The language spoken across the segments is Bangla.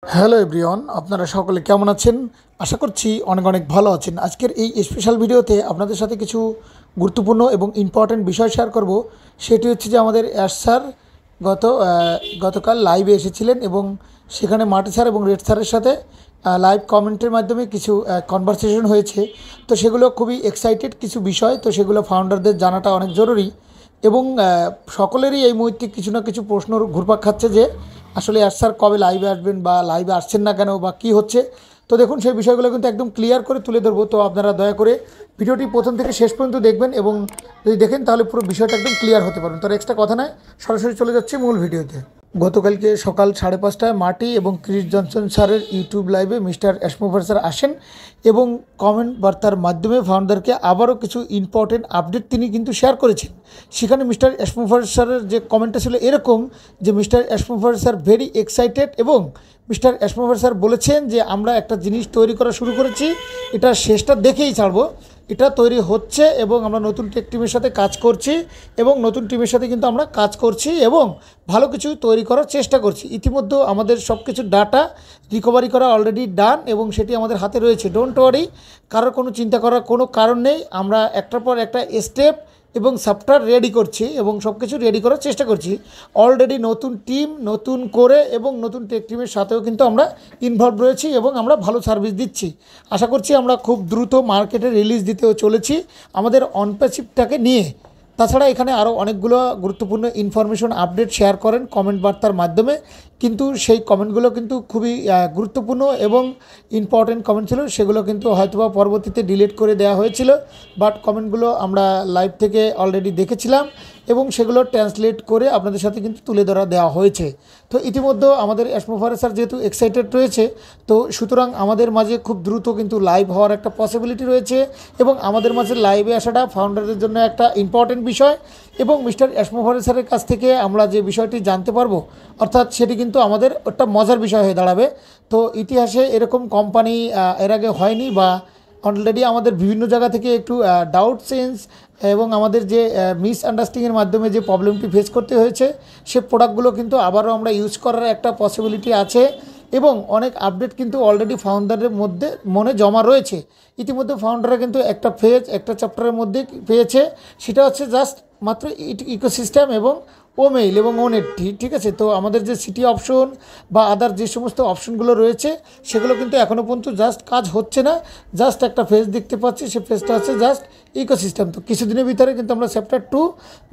হ্যালো এভরিওয়ান, আপনারা সকলে কেমন আছেন? আশা করছি অনেক অনেক ভালো আছেন। আজকের এই স্পেশাল ভিডিওতে আপনাদের সাথে কিছু গুরুত্বপূর্ণ এবং ইম্পর্ট্যান্ট বিষয় শেয়ার করব। সেটি হচ্ছে যে আমাদের অ্যাশ স্যার গতকাল লাইভে এসেছিলেন এবং সেখানে মাটি স্যার এবং রেড স্যারের সাথে লাইভ কমেন্টের মাধ্যমে কিছু কনভারসেশন হয়েছে। তো সেগুলো খুবই এক্সাইটেড কিছু বিষয়, তো সেগুলো ফাউন্ডারদের জানাটা অনেক জরুরি এবং সকলেরই এই মুহূর্তে কিছু না কিছু প্রশ্ন ঘুরপাক খাচ্ছে যে আসলে স্যার কবে লাইভে আসবেন বা লাইভে আসছেন না কেন বা কী হচ্ছে। তো দেখুন, সেই বিষয়গুলো কিন্তু একদম ক্লিয়ার করে তুলে ধরবো। তো আপনারা দয়া করে ভিডিওটি প্রথম থেকে শেষ পর্যন্ত দেখবেন এবং যদি দেখেন তাহলে পুরো বিষয়টা একদম ক্লিয়ার হতে পারবেন। তো এক্সট্রা কথা নয়, সরাসরি চলে যাচ্ছে মূল ভিডিওতে। গতকালকে সকাল 5:30টায় মাটি এবং ক্রিস জনসন স্যারের ইউটিউব লাইভে মিস্টার অ্যাশমোভার স্যার আসেন এবং কমেন্ট বার্তার মাধ্যমে ফাউন্ডারকে আবারও কিছু ইম্পর্টেন্ট আপডেট তিনি কিন্তু শেয়ার করেছেন। সেখানে মিস্টার অ্যাশমোভার স্যারের যে কমেন্টটা ছিল এরকম যে মিস্টার অ্যাশমোভার স্যার ভেরি এক্সাইটেড এবং মিস্টার অ্যাশমোভার স্যার বলেছেন যে আমরা একটা জিনিস তৈরি করা শুরু করেছি, এটা শেষটা দেখেই ছাড়বো। এটা তৈরি হচ্ছে এবং আমরা নতুন টেক টিমের সাথে কাজ করছি এবং নতুন টিমের সাথে কিন্তু আমরা কাজ করছি এবং ভালো কিছু তৈরি করার চেষ্টা করছি। ইতিমধ্যে আমাদের সব কিছু ডাটা রিকভারি করা অলরেডি ডান এবং সেটি আমাদের হাতে রয়েছে। ডোন্ট ওয়ারি, কারোর কোনো চিন্তা করার কোনো কারণ নেই। আমরা একটার পর একটা স্টেপ এবং সফটওয়্যার রেডি করছি এবং সব কিছু রেডি করার চেষ্টা করছি। অলরেডি নতুন টিম নতুন করে এবং নতুন টেক টিমের সাথেও কিন্তু আমরা ইনভলভ রয়েছি এবং আমরা ভালো সার্ভিস দিচ্ছি। আশা করছি আমরা খুব দ্রুত মার্কেটে রিলিজ দিতেও চলেছি আমাদের অনপ্যাসিভটাকে নিয়ে। তাছাড়া এখানে আরও অনেকগুলো গুরুত্বপূর্ণ ইনফরমেশন আপডেট শেয়ার করেন কমেন্ট বার্তার মাধ্যমে, কিন্তু সেই কমেন্টগুলো কিন্তু খুবই গুরুত্বপূর্ণ এবং ইম্পর্টেন্ট কমেন্ট ছিল। সেগুলো কিন্তু হয়তোবা পরবর্তীতে ডিলিট করে দেওয়া হয়েছিল, বাট কমেন্টগুলো আমরা লাইভ থেকে অলরেডি দেখেছিলাম এবং সেগুলো ট্রান্সলেট করে আপনাদের সাথে কিন্তু তুলে ধরা দেওয়া হয়েছে। তো ইতিমধ্যে আমাদের অ্যাশমোভার স্যার যেহেতু এক্সাইটেড রয়েছে, তো সুতরাং আমাদের মাঝে খুব দ্রুত কিন্তু লাইভ হওয়ার একটা পসিবিলিটি রয়েছে এবং আমাদের মাঝে লাইভে আসাটা ফাউন্ডারদের জন্য একটা ইম্পর্টেন্ট বিষয় এবং মিস্টার অ্যাশমোভার স্যারের কাছ থেকে আমরা যে বিষয়টি জানতে পারবো, অর্থাৎ সেটি কিন্তু আমাদের একটা মজার বিষয় হয়ে দাঁড়াবে। তো ইতিহাসে এরকম কোম্পানি এর আগে হয়নি বা অলরেডি আমাদের বিভিন্ন জায়গা থেকে একটু ডাউট সেন্স এবং আমাদের যে মিসআন্ডারস্ট্যান্ডিংয়ের মাধ্যমে যে প্রবলেমটি ফেস করতে হয়েছে, সে প্রোডাক্টগুলো কিন্তু আবারও আমরা ইউজ করার একটা পসিবিলিটি আছে এবং অনেক আপডেট কিন্তু অলরেডি ফাউন্ডারের মধ্যে মনে জমা রয়েছে। ইতিমধ্যে ফাউন্ডাররা কিন্তু একটা ফেজ একটা চ্যাপ্টারের মধ্যে পেয়েছে, সেটা হচ্ছে জাস্ট মাত্র ইকোসিস্টেম এবং মেইল এবং নেট। ঠিক আছে, তো আমাদের যে সিটি অপশন বা আদার যে সমস্ত অপশনগুলো রয়েছে সেগুলো কিন্তু এখনও পর্যন্ত জাস্ট কাজ হচ্ছে না। জাস্ট একটা ফেজ দেখতে পাচ্ছি, সে ফেজটা হচ্ছে জাস্ট ইকোসিস্টেম। তো কিছুদিনের ভিতরে কিন্তু আমরা চ্যাপ্টার 2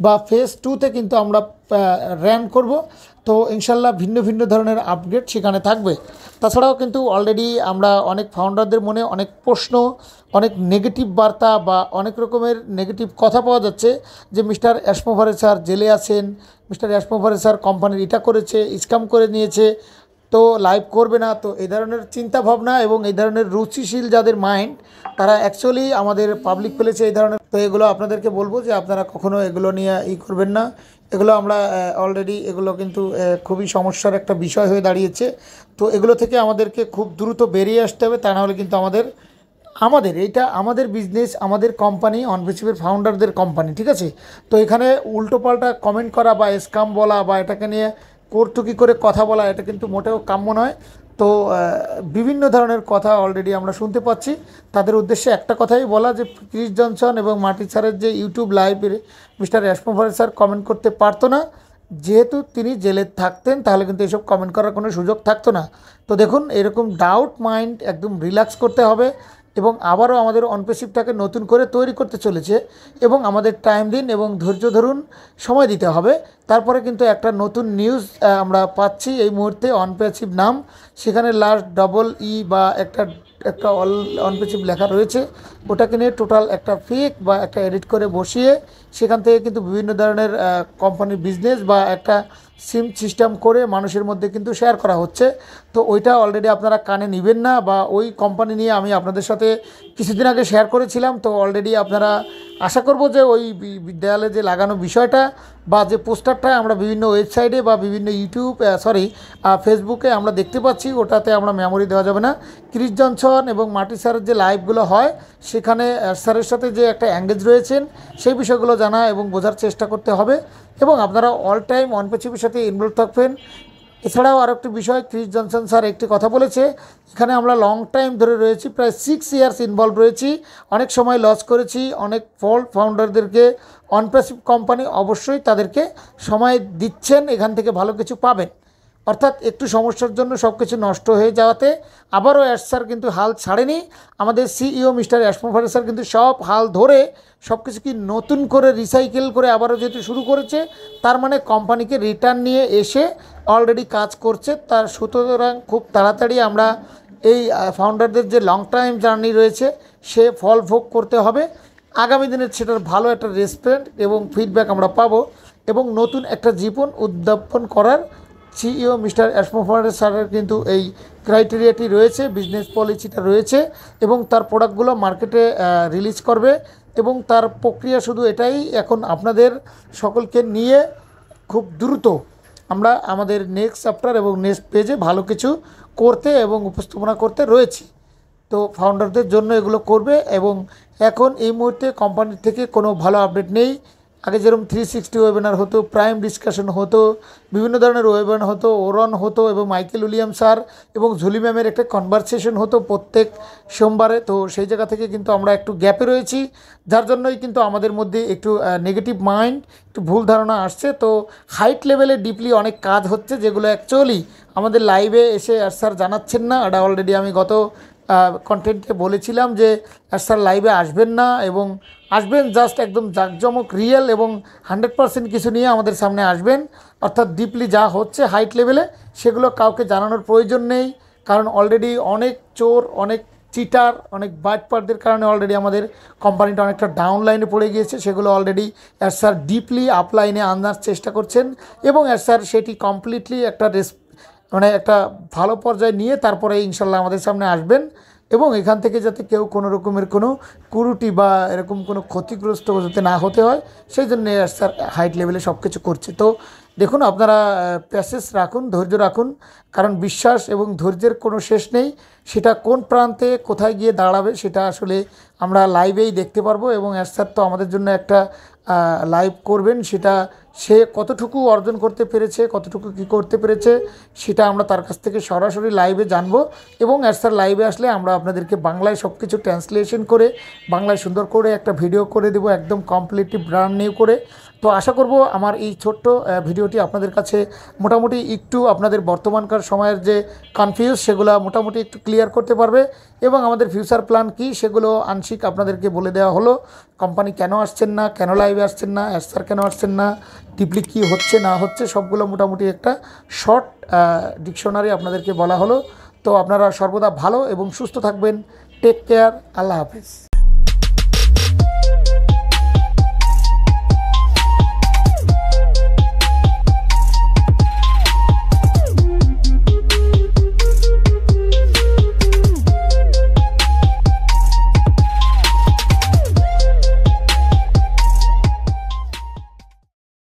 বা ফেজ 2তে কিন্তু আমরা রান করব। তো ইনশাল্লাহ ভিন্ন ভিন্ন ধরনের আপডেট সেখানে থাকবে। তাছাড়াও কিন্তু অলরেডি আমরা অনেক ফাউন্ডারদের মনে অনেক প্রশ্ন, অনেক নেগেটিভ বার্তা বা অনেক রকমের নেগেটিভ কথা পাওয়া যাচ্ছে যে মিস্টার অ্যাশমোভার স্যার জেলে আছেন, মিস্টার অ্যাশমোভার স্যার কোম্পানির এটা করেছে, স্ক্যাম করে নিয়েছে, তো লাইভ করবে না। তো এই ধরনের চিন্তাভাবনা এবং এই ধরনের রুচিশীল যাদের মাইন্ড, তারা অ্যাকচুয়ালি আমাদের পাবলিক প্লেসে এই ধরনের, তো এগুলো আপনাদেরকে বলবো যে আপনারা কখনো এগুলো নিয়ে করবেন না। এগুলো আমরা অলরেডি এগুলো কিন্তু খুবই সমস্যার একটা বিষয় হয়ে দাঁড়িয়েছে। তো এগুলো থেকে আমাদেরকে খুব দ্রুত বেরিয়ে আসতে হবে, তা নাহলে কিন্তু আমাদের এইটা আমাদের বিজনেস, আমাদের কোম্পানি, অনভিসিভের ফাউন্ডারদের কোম্পানি। ঠিক আছে, তো এখানে উল্টোপাল্টা কমেন্ট করা বা স্ক্যাম বলা বা এটাকে নিয়ে কর্তুকি করে কথা বলা, এটা কিন্তু মোটেও কাম্য নয়। তো বিভিন্ন ধরনের কথা অলরেডি আমরা শুনতে পাচ্ছি। তাদের উদ্দেশ্যে একটা কথাই বলা যে ক্রিস জনসন এবং মার্টিন স্যারের যে ইউটিউব লাইভে মিস্টার অ্যাশমোভার স্যার কমেন্ট করতে পারতো না, যেহেতু তিনি জেলে থাকতেন, তাহলে কিন্তু এসব কমেন্ট করার কোনো সুযোগ থাকতো না। তো দেখুন, এরকম ডাউট মাইন্ড একদম রিল্যাক্স করতে হবে এবং আবারও আমাদের অনপ্যাসিভটাকে নতুন করে তৈরি করতে চলেছে এবং আমাদের টাইম দিন এবং ধৈর্য ধরুন, সময় দিতে হবে। তারপরে কিন্তু একটা নতুন নিউজ আমরা পাচ্ছি এই মুহূর্তে। অনপ্যাসিভ নাম, সেখানে লাস্ট ডবল ই বা একটা একটা অনপ্যাসিভ লেখা রয়েছে, ওটাকে নিয়ে টোটাল একটা ফেক বা একটা এডিট করে বসিয়ে সেখান থেকে কিন্তু বিভিন্ন ধরনের কোম্পানির বিজনেস বা একটা সিম সিস্টেম করে মানুষের মধ্যে কিন্তু শেয়ার করা হচ্ছে। তো ওইটা অলরেডি আপনারা কানে নেবেন না, বা ওই কোম্পানি নিয়ে আমি আপনাদের সাথে কিছুদিন আগে শেয়ার করেছিলাম। তো অলরেডি আপনারা আশা করব যে ওই দেয়ালে যে লাগানো বিষয়টা বা যে পোস্টারটা আমরা বিভিন্ন ওয়েবসাইটে বা বিভিন্ন ফেসবুকে আমরা দেখতে পাচ্ছি, ওটাতে আমরা মেমোরি দেওয়া যাবে না। ক্রিস জনসন এবং মার্টি স্যারের যে লাইভগুলো হয় সেখানে স্যারের সাথে যে একটা এঙ্গেজ রয়েছেন সেই বিষয়গুলো জানা এবং বোঝার চেষ্টা করতে হবে এবং আপনারা অল টাইম অনপ্যাসিভের সাথে ইনভলভ থাকবেন এছাড়াও আর একটি বিষয়, ক্রিস জনসন স্যার একটি কথা বলেছে, এখানে আমরা লং টাইম ধরে রয়েছি, প্রায় 6 ইয়ার্স ইনভলভ রয়েছি, অনেক সময় লস করেছি, অনেক ফাউন্ডারদেরকে অনপ্যাসিভ কোম্পানি অবশ্যই তাদেরকে সময় দিচ্ছেন, এখান থেকে ভালো কিছু পাবেন। অর্থাৎ একটু সমস্যার জন্য সব কিছু নষ্ট হয়ে যাওয়াতে আবারও অ্যাশ স্যার কিন্তু হাল ছাড়েনি। আমাদের সিইও মিস্টার অ্যাশমোফারে স্যার কিন্তু সব হাল ধরে সব কিছু কি নতুন করে রিসাইকেল করে আবারও যেহেতু শুরু করেছে, তার মানে কোম্পানিকে রিটার্ন নিয়ে এসে অলরেডি কাজ করছে। তার সুতরাং খুব তাড়াতাড়ি আমরা এই ফাউন্ডারদের যে লং টাইম জার্নি রয়েছে সে ফল ভোগ করতে হবে। আগামী দিনের সেটার ভালো একটা রেসপন্স এবং ফিডব্যাক আমরা পাবো, এবং নতুন একটা জীবন উদ্যাপন করার সিইও মিস্টার অ্যাশমোফারে স্যারের কিন্তু এই ক্রাইটেরিয়াটি রয়েছে, বিজনেস পলিসিটা রয়েছে, এবং তার প্রোডাক্টগুলো মার্কেটে রিলিজ করবে। এবং তার প্রক্রিয়া শুধু এটাই, এখন আপনাদের সকলকে নিয়ে খুব দ্রুত আমরা আমাদের নেক্সট চ্যাপ্টার এবং নেক্সট পেজে ভালো কিছু করতে এবং উপস্থাপনা করতে রয়েছি। তো ফাউন্ডারদের জন্য এগুলো করবে, এবং এখন এই মুহূর্তে কোম্পানির থেকে কোনো ভালো আপডেট নেই। আগে যেরকম 360 ওয়েবিনার হতো, প্রাইম ডিসকাশন হতো, বিভিন্ন ধরনের ওয়েবিনার হতো, ওরন হতো, এবং মাইকেল উইলিয়াম স্যার এবং ঝুলি ম্যামের একটা কনভারসেশন হতো প্রত্যেক সোমবারে। তো সেই জায়গা থেকে কিন্তু আমরা একটু গ্যাপে রয়েছি, যার জন্যই কিন্তু আমাদের মধ্যে একটু নেগেটিভ মাইন্ড, একটু ভুল ধারণা আসছে। তো হাইট লেভেলে ডিপলি অনেক কাজ হচ্ছে, যেগুলো অ্যাকচুয়ালি আমাদের লাইভে এসে স্যার জানাচ্ছেন না। এটা অলরেডি আমি গত কন্টেন্টে বলেছিলাম যে স্যার লাইভে আসবেন না, এবং আসবেন জাস্ট একদম জাঁকজমক রিয়েল এবং 100% কিছু নিয়ে আমাদের সামনে আসবেন। অর্থাৎ ডিপলি যা হচ্ছে হাইট লেভেলে সেগুলো কাউকে জানানোর প্রয়োজন নেই, কারণ অলরেডি অনেক চোর, অনেক চিটার, অনেক বাটপারদের কারণে অলরেডি আমাদের কোম্পানিটা অনেকটা ডাউন লাইনে পড়ে গিয়েছে। সেগুলো অলরেডি স্যার ডিপলি আপলাইনে আনার চেষ্টা করছেন, এবং স্যার সেটি কমপ্লিটলি একটা মানে একটা ভালো পর্যায়ে নিয়ে তারপরে ইনশাল্লাহ আমাদের সামনে আসবেন, এবং এখান থেকে যাতে কেউ কোনো রকমের কোনো কুরুটি বা এরকম কোনো ক্ষতিগ্রস্ত যাতে না হতে হয়, সেই জন্য স্যার হাইট লেভেলে সব কিছু করছে। তো দেখুন, আপনারা প্যাসেজ রাখুন, ধৈর্য রাখুন, কারণ বিশ্বাস এবং ধৈর্যের কোনো শেষ নেই। সেটা কোন প্রান্তে কোথায় গিয়ে দাঁড়াবে সেটা আসলে আমরা লাইভেই দেখতে পারবো, এবং স্যার তো আমাদের জন্য একটা লাইভ করবেন, সেটা সে কতটুকু অর্জন করতে পেরেছে, কতটুকু কী করতে পেরেছে সেটা আমরা তার কাছ থেকে সরাসরি লাইভে জানবো। এবং স্যার লাইভে আসলে আমরা আপনাদেরকে বাংলায় সব কিছু ট্রান্সলেশন করে বাংলায় সুন্দর করে একটা ভিডিও করে দেবো, একদম কমপ্লিটলি ব্র্যান্ড নিউ করে। তো আশা করব আমার এই ছোট্ট ভিডিওটি আপনাদের কাছে মোটামুটি একটু আপনাদের বর্তমানকার সময়ের যে কনফিউজ সেগুলো মোটামুটি একটু ক্লিয়ার করতে পারবে, এবং আমাদের ফিউচার প্ল্যান কী সেগুলো আংশিক আপনাদেরকে বলে দেওয়া হলো। কোম্পানি কেন আসছেন না, কেন লাইভে আসছেন না, স্যার কেন আসছেন না, ডিপলি কী হচ্ছে না হচ্ছে, সবগুলো মোটামুটি একটা শর্ট ডিকশনারি আপনাদেরকে বলা হলো। তো আপনারা সর্বদা ভালো এবং সুস্থ থাকবেন। Take care. আল্লাহ হাফেজ।